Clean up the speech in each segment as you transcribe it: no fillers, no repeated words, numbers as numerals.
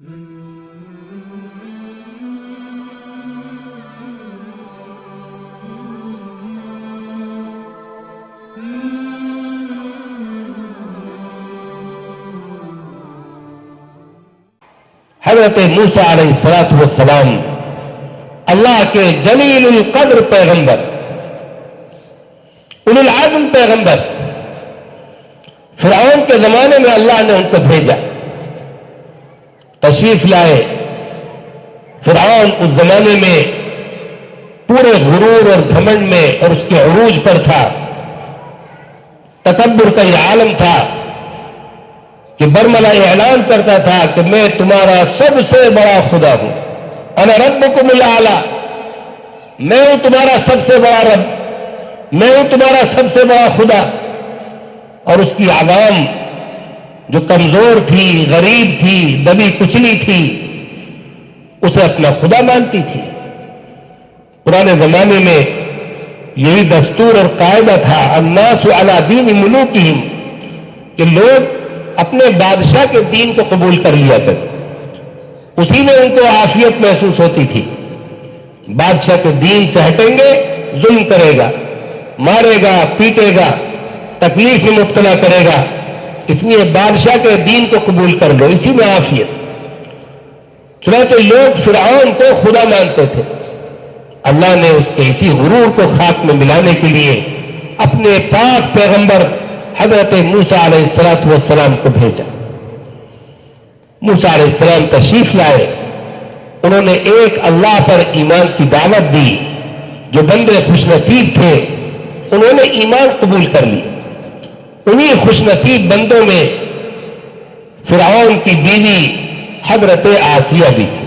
حضرت موسیٰ علیہ السلام اللہ کے جلیل القدر پیغمبر، اولو العزم پیغمبر، فرعون کے زمانے میں اللہ نے ان کو بھیجا، تشریف لائے۔ فرعون اس زمانے میں پورے غرور اور گھمنڈ میں اور اس کے عروج پر تھا، تکبر کا یہ عالم تھا کہ برملا اعلان کرتا تھا کہ میں تمہارا سب سے بڑا خدا ہوں، انا ربکم الاعلی، میں ہوں تمہارا سب سے بڑا رب، میں ہوں تمہارا سب سے بڑا خدا۔ اور اس کی عوام جو کمزور تھی، غریب تھی، دبی کچلی تھی، اسے اپنا خدا مانتی تھی۔ پرانے زمانے میں یہی دستور اور قاعدہ تھا، الناس علی دین ملوکہم، کہ لوگ اپنے بادشاہ کے دین کو قبول کر لیا کرتے، اسی میں ان کو عافیت محسوس ہوتی تھی۔ بادشاہ کے دین سے ہٹیں گے ظلم کرے گا، مارے گا، پیٹے گا، تکلیف میں مبتلا کرے گا، اس لیے بادشاہ کے دین کو قبول کر لو، اسی میں عافیت۔ چنانچہ لوگ فرعون کو خدا مانتے تھے۔ اللہ نے اس کے اسی غرور کو خاک میں ملانے کے لیے اپنے پاک پیغمبر حضرت موسیٰ علیہ السلام کو بھیجا۔ موسیٰ علیہ السلام تشریف لائے، انہوں نے ایک اللہ پر ایمان کی دعوت دی۔ جو بندے خوش نصیب تھے انہوں نے ایمان قبول کر لی۔ انہی خوش نصیب بندوں میں فرعون کی بیوی حضرت آسیہ بھی تھی۔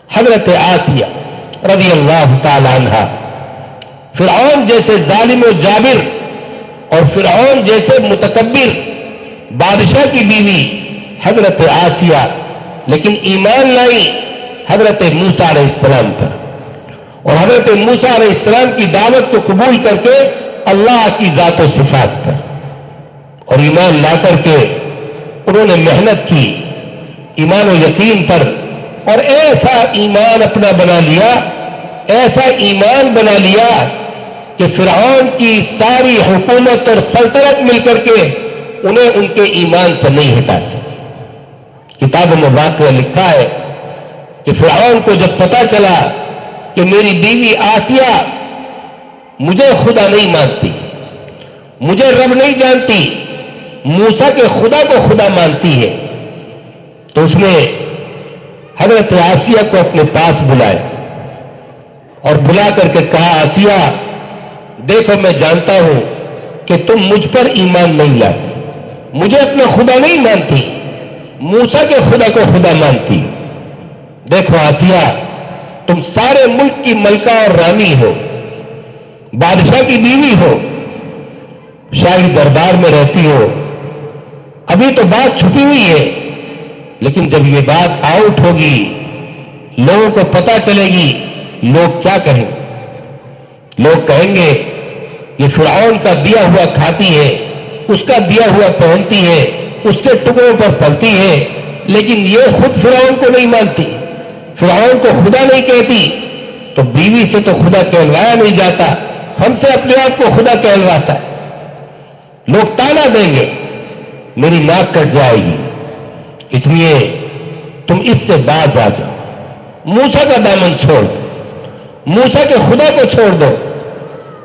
حضرت آسیہ رضی اللہ تعالی عنہا، فرعون جیسے ظالم و جابر اور فرعون جیسے متکبر بادشاہ کی بیوی حضرت آسیہ، لیکن ایمان لائی حضرت موسیٰ علیہ السلام پر، اور حضرت موسیٰ علیہ السلام کی دعوت کو قبول کر کے اللہ کی ذات و صفات پر، اور ایمان لا کر کے انہوں نے محنت کی ایمان و یقین پر، اور ایسا ایمان اپنا بنا لیا، ایسا ایمان بنا لیا کہ فرعون کی ساری حکومت اور سلطنت مل کر کے انہیں ان کے ایمان سے نہیں ہٹا سکے۔ کتابوں میں واقعہ لکھا ہے کہ فرعون کو جب پتا چلا کہ میری بیوی آسیہ مجھے خدا نہیں مانتی، مجھے رب نہیں جانتی، موسیٰ کے خدا کو خدا مانتی ہے، تو اس نے حضرت آسیہ کو اپنے پاس بلایا اور بلا کر کے کہا، آسیہ دیکھو میں جانتا ہوں کہ تم مجھ پر ایمان نہیں لاتی، مجھے اپنا خدا نہیں مانتی، موسیٰ کے خدا کو خدا مانتی۔ دیکھو آسیہ، تم سارے ملک کی ملکہ اور رانی ہو، بادشاہ کی بیوی ہو، شاہی دربار میں رہتی ہو، ابھی تو بات چھپی ہوئی ہے، لیکن جب یہ بات آؤٹ ہوگی، لوگوں کو پتا چلے گی، لوگ کیا کہیں گے؟ لوگ کہیں گے یہ فرعون کا دیا ہوا کھاتی ہے، اس کا دیا ہوا پہنتی ہے، اس کے ٹکڑوں پر پلتی ہے، لیکن یہ خود فرعون کو نہیں مانتی، فرعون کو خدا نہیں کہتی، تو بیوی سے تو خدا کہلوایا نہیں جاتا، ہم سے اپنے آپ کو خدا کہلواتا ہے۔ لوگ تانا دیں گے، میری ناک کٹ جائے گی، اس لیے تم اس سے باز آ جاؤ، موسیٰ کا دامن چھوڑ دو، موسیٰ کے خدا کو چھوڑ دو،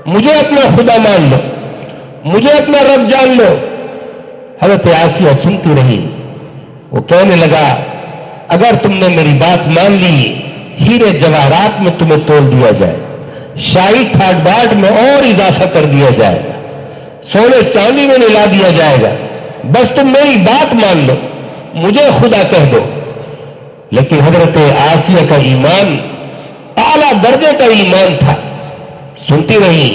مجھے اپنا خدا مان لو، مجھے اپنا رب جان لو۔ حضرت آسیہ سنتی رہی، وہ کہنے لگا، اگر تم نے میری بات مان لی، ہیرے جواہرات میں تمہیں تول دیا جائے، شاہی ٹھاٹ باٹ میں اور اضافہ کر دیا جائے گا، سونے چاندی میں ملا دیا جائے گا، بس تم میری بات مان لو، مجھے خدا کہہ دو۔ لیکن حضرت آسیہ کا ایمان اعلیٰ درجے کا ایمان تھا، سنتی رہی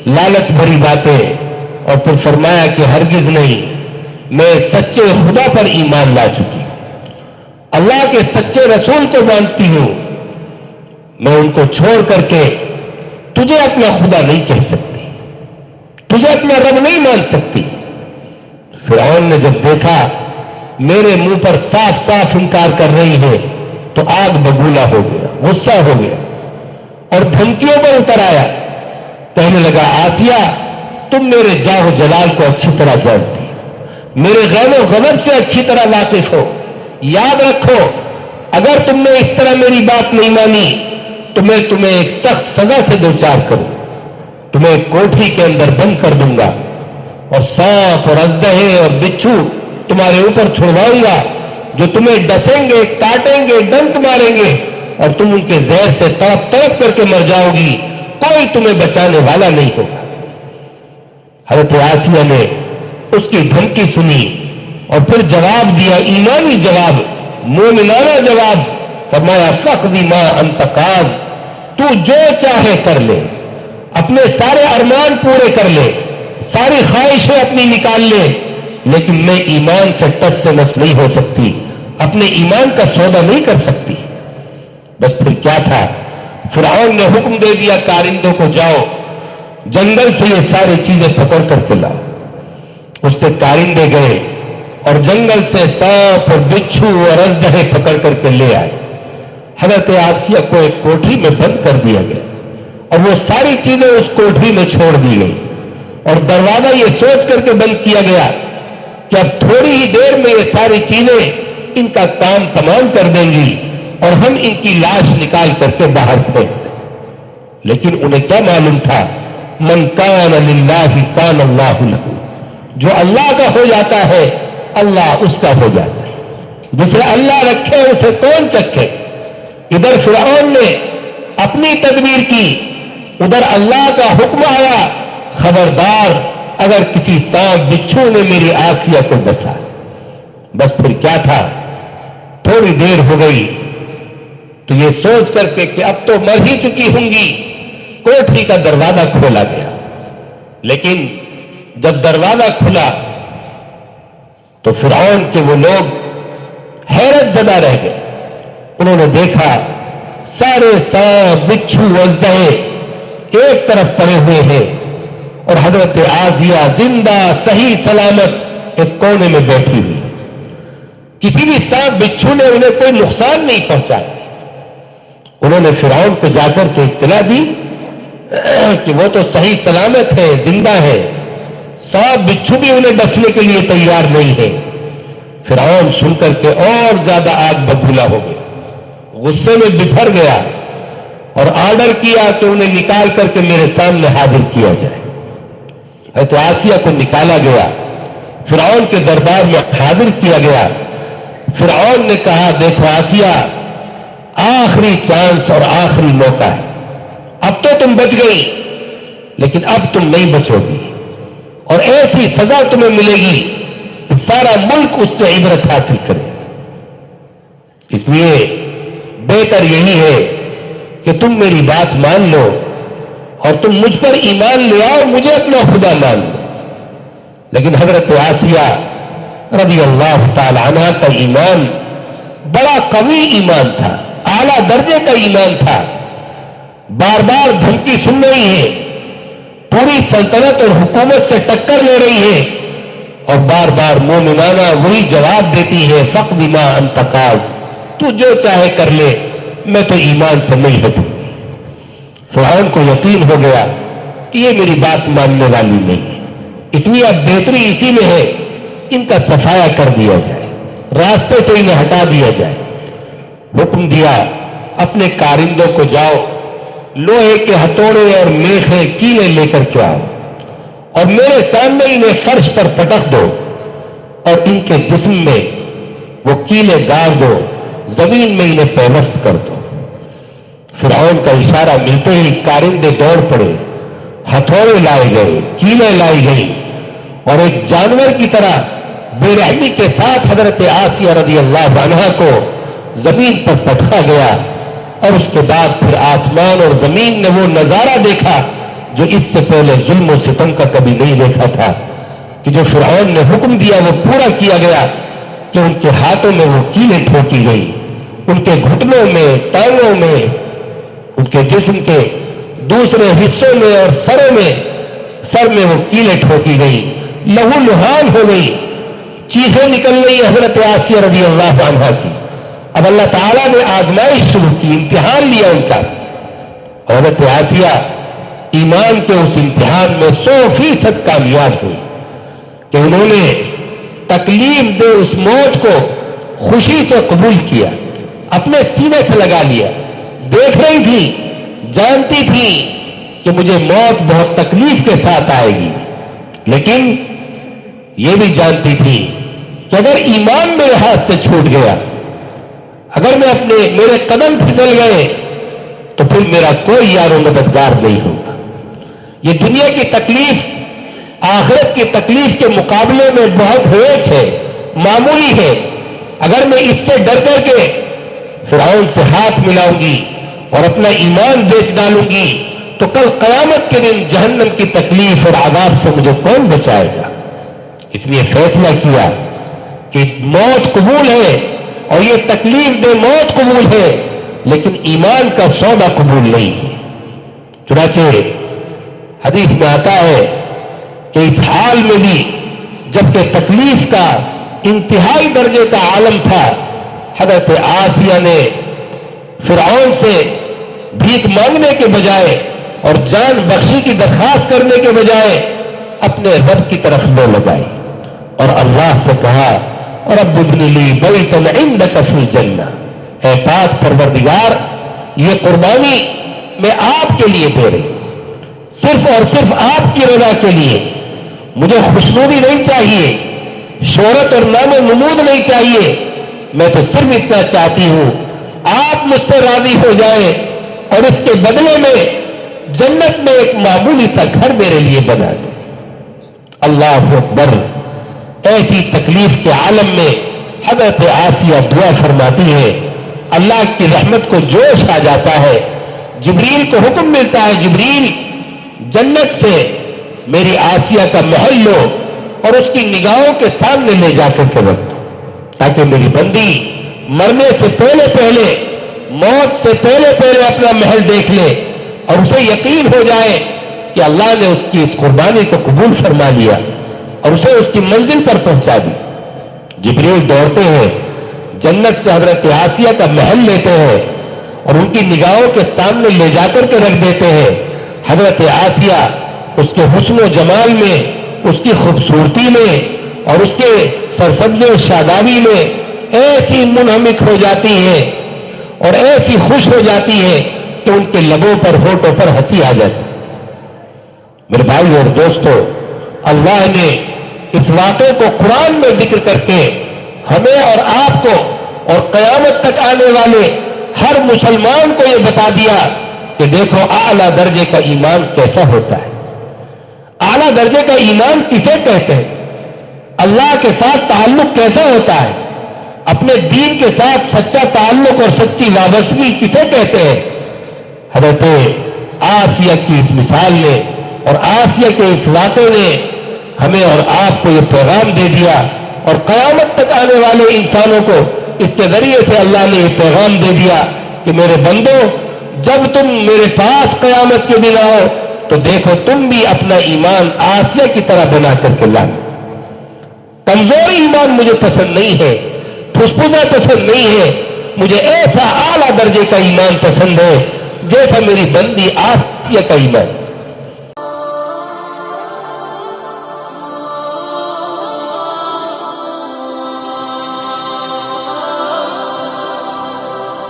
لالچ بھری باتیں، اور پھر فرمایا کہ ہرگز نہیں، میں سچے خدا پر ایمان لا چکی، اللہ کے سچے رسول کو مانتی ہوں، میں ان کو چھوڑ کر کے تجھے اپنا خدا نہیں کہہ سکتی، تجھے اپنا رب نہیں مان سکتی۔ فرعون نے جب دیکھا میرے منہ پر صاف صاف انکار کر رہی ہے تو آگ بگولا ہو گیا, غصہ ہو گیا اور دھمکیوں پر اتر آیا. کہنے لگا آسیہ تم میرے جاہ و جلال کو اچھی طرح جانتی, میرے غیب و غضب سے اچھی طرح واقف ہو. یاد رکھو اگر تم نے اس طرح میری بات نہیں مانی تو میں تمہیں ایک سخت سزا سے دوچار کروں, تمہیں ایک کوٹھی کے اندر بند کر دوں گا اور سانپ اور اژدہے اور بچھو تمہارے اوپر چھڑواؤں گا جو تمہیں ڈسیں گے, کاٹیں گے, ڈنک ماریں گے اور تم ان کے زہر سے تڑپ تڑپ کر کے مر جاؤ گی, کوئی تمہیں بچانے والا نہیں ہوگا. حضرت آسیہ نے اس کی دھمکی سنی اور پھر جواب دیا, ایمانی جواب, مومنانہ جواب. فرمایا فقض ما انت قاض, تو جو چاہے کر لے, اپنے سارے ارمان پورے کر لے, ساری خواہشیں اپنی نکال لے, لیکن میں ایمان سے ٹس سے مس نہیں ہو سکتی, اپنے ایمان کا سودا نہیں کر سکتی. بس پھر کیا تھا, فرعون نے حکم دے دیا کارندوں کو جاؤ جنگل سے یہ ساری چیزیں پکڑ کر کے لاؤ. اس کے کارندے گئے اور جنگل سے سانپ اور بچھو اور اژدہے پکڑ کر کے لے آئے. حضرت آسیہ کو ایک کوٹری میں بند کر دیا گیا اور وہ ساری چیزیں اس کوٹری میں چھوڑ دی گئی اور دروازہ یہ سوچ کر کے بند کیا گیا کہ اب تھوڑی ہی دیر میں یہ ساری چیزیں ان کا کام تمام کر دیں گی اور ہم ان کی لاش نکال کر کے باہر پھینک دیں. لیکن انہیں کیا معلوم تھا, من کان للہ کان اللہ لہ, جو اللہ کا ہو جاتا ہے اللہ اس کا ہو جاتا ہے, جسے اللہ رکھے اسے کون چکھے. ادھر فرعون نے اپنی تدبیر کی, ادھر اللہ کا حکم آیا, خبردار اگر کسی سانپ بچھو نے میری آسیہ کو ڈسا. بس پھر کیا تھا, تھوڑی دیر ہو گئی تو یہ سوچ کر کے کہ اب تو مر ہی چکی ہوں گی, کوٹھی کا دروازہ کھولا گیا. لیکن جب دروازہ کھلا تو فرعون کے وہ لوگ حیرت زدہ رہ گئے. انہوں نے دیکھا سارے سانپ بچھو اژدہے ایک طرف پڑے ہوئے ہیں اور حضرت آسیہ زندہ صحیح سلامت ایک کونے میں بیٹھی ہوئی. کسی بھی سانپ بچھو نے انہیں کوئی نقصان نہیں پہنچایا. انہوں نے فرعون کو جا کر کے اطلاع دی کہ وہ تو صحیح سلامت ہے, زندہ ہے, سانپ بچھو بھی انہیں ڈسنے کے لیے تیار نہیں ہے. فرعون سن کر کے اور زیادہ آگ بگولا ہو گیا, غصے میں بپھر گیا اور آرڈر کیا کہ انہیں نکال کر کے میرے سامنے حاضر کیا جائے. حضرت آسیہ کو نکالا گیا, فرعون کے دربار میں حاضر کیا گیا. فرعون نے کہا دیکھو آسیہ, آخری چانس اور آخری موقع ہے, اب تو تم بچ گئی لیکن اب تم نہیں بچو گی اور ایسی سزا تمہیں ملے گی کہ سارا ملک اس سے عبرت حاصل کرے. اس لیے بہتر یہی ہے کہ تم میری بات مان لو اور تم مجھ پر ایمان لے آؤ, مجھے اپنا خدا مان لو. لیکن حضرت آسیہ رضی اللہ تعالی عنہ کا ایمان بڑا قوی ایمان تھا, اعلیٰ درجے کا ایمان تھا. بار بار دھمکی سن رہی ہے, پوری سلطنت اور حکومت سے ٹکر لے رہی ہے اور بار بار مومنانہ وہی جواب دیتی ہے فقض ما انت قاض, تو جو چاہے کر لے, میں تو ایمان سے نہیں ہٹوں گی. فرعون کو یقین ہو گیا کہ یہ میری بات ماننے والی نہیں ہے, اس لیے اب بہتری اسی میں ہے ان کا صفایا کر دیا جائے, راستے سے انہیں ہٹا دیا جائے. حکم دیا اپنے کارندوں کو جاؤ, لوہے کے ہتھوڑے اور میخیں کیلیں لے کر کے آؤ اور میرے سامنے انہیں فرش پر پٹک دو اور ان کے جسم میں وہ کیلیں گاڑ دو, زمین میں انہیں پیوست کر دو. فرعون کا اشارہ ملتے ہی کارندے دوڑ پڑے, ہتھوڑے لائے گئے, کیلیں لائی گئی اور ایک جانور کی طرح بے رحمی کے ساتھ حضرت آسیہ رضی اللہ عنہا کو زمین پر پٹکا گیا. اور اس کے بعد پھر آسمان اور زمین نے وہ نظارہ دیکھا جو اس سے پہلے ظلم و ستم کا کبھی نہیں دیکھا تھا, کہ جو فرعون نے حکم دیا وہ پورا کیا گیا, کہ ان کے ہاتھوں میں وہ کیلیں ٹھوکی گئی, ان کے گھٹنوں میں, ٹانگوں میں, ان کے جسم کے دوسرے حصوں میں اور سر میں وہ کیلیں ٹھوکی گئی, لہو لہان ہو گئی. چیخیں نکل رہی حضرت آسیہ رضی اللہ عنہا کی. اب اللہ تعالیٰ نے آزمائش شروع کی، امتحان لیا ان کا. حضرت آسیہ ایمان کے اس امتحان میں 100% کامیاب ہوئی کہ انہوں نے تکلیف دے اس موت کو خوشی سے قبول کیا، اپنے سینے سے لگا لیا. دیکھ رہی تھی، جانتی تھی کہ مجھے موت بہت تکلیف کے ساتھ آئے گی، لیکن یہ بھی جانتی تھی کہ اگر ایمان میرے ہاتھ سے چھوٹ گیا، اگر میرے قدم پھسل گئے تو پھر میرا کوئی یار و مددگار نہیں ہوگا. یہ دنیا کی تکلیف آخرت کی تکلیف کے مقابلے میں بہت ہیچ ہے، معمولی ہے. اگر میں اس سے ڈر کر کے فرعون سے ہاتھ ملاؤں گی اور اپنا ایمان بیچ ڈالوں گی تو کل قیامت کے دن جہنم کی تکلیف اور عذاب سے مجھے کون بچائے گا؟ اس لیے فیصلہ کیا کہ موت قبول ہے اور یہ تکلیف دے موت قبول ہے، لیکن ایمان کا سودا قبول نہیں ہے. چنانچہ حدیث میں آتا ہے کہ اس حال میں بھی جبکہ تکلیف کا انتہائی درجے کا عالم تھا، حضرت آسیہ نے فرعون سے بھیک مانگنے کے بجائے اور جان بخشی کی درخواست کرنے کے بجائے اپنے رب کی طرف لو لگائی اور اللہ سے کہا، رب ابن لی بیتا عندک فی الجنہ، اے پاک پروردگار یہ قربانی میں آپ کے لیے دے رہی، صرف اور صرف آپ کی رضا کے لیے. مجھے خوشنودی نہیں چاہیے، شہرت اور نام و نمود نہیں چاہیے، میں تو صرف اتنا چاہتی ہوں آپ مجھ سے راضی ہو جائیں اور اس کے بدلے میں جنت میں ایک معمولی سا گھر میرے لیے بنا دیں. اللہ اکبر. ایسی تکلیف کے عالم میں حضرت آسیہ دعا فرماتی ہے، اللہ کی رحمت کو جوش آ جاتا ہے. جبریل کو حکم ملتا ہے، جبریل جنت سے میری آسیہ کا محل لو اور اس کی نگاہوں کے سامنے لے جا کر کے رکھ دو، تاکہ میری بندی مرنے سے پہلے موت سے پہلے اپنا محل دیکھ لے اور اسے یقین ہو جائے کہ اللہ نے اس کی اس قربانی کو قبول فرما لیا اور اسے اس کی منزل پر پہنچا دی. جبریل دوڑتے ہیں، جنت سے حضرت آسیہ کا محل لیتے ہیں اور ان کی نگاہوں کے سامنے لے جا کر کے رکھ دیتے ہیں. حضرت آسیہ اس کے حسن و جمال میں، اس کی خوبصورتی میں اور اس کے سرسبزی و شادابی میں ایسی منہمک ہو جاتی ہے اور ایسی خوش ہو جاتی ہے کہ ان کے لبوں پر ہونٹوں پر ہنسی آ جاتی. میرے بھائی اور دوستو، اللہ نے اس واقعے کو قرآن میں ذکر کر کے ہمیں اور آپ کو اور قیامت تک آنے والے ہر مسلمان کو یہ بتا دیا کہ دیکھو اعلیٰ درجے کا ایمان کیسا ہوتا ہے. اعلیٰ درجے کا ایمان کسے کہتے ہیں؟ اللہ کے ساتھ تعلق کیسا ہوتا ہے؟ اپنے دین کے ساتھ سچا تعلق اور سچی وابستگی کسے کہتے ہیں؟ حضرت آسیہ کی اس مثال نے اور آسیہ کے اس واقعے نے ہمیں اور آپ کو یہ پیغام دے دیا اور قیامت تک آنے والے انسانوں کو اس کے ذریعے سے اللہ نے یہ پیغام دے دیا کہ میرے بندو، جب تم میرے پاس قیامت کے دن آؤ تو دیکھو تم بھی اپنا ایمان آسیہ کی طرح بنا کر کے لانا. کمزور ایمان مجھے پسند نہیں ہے، پھسپھسا پسند نہیں ہے، مجھے ایسا اعلیٰ درجے کا ایمان پسند ہے جیسا میری بندی آسیہ کا ایمان.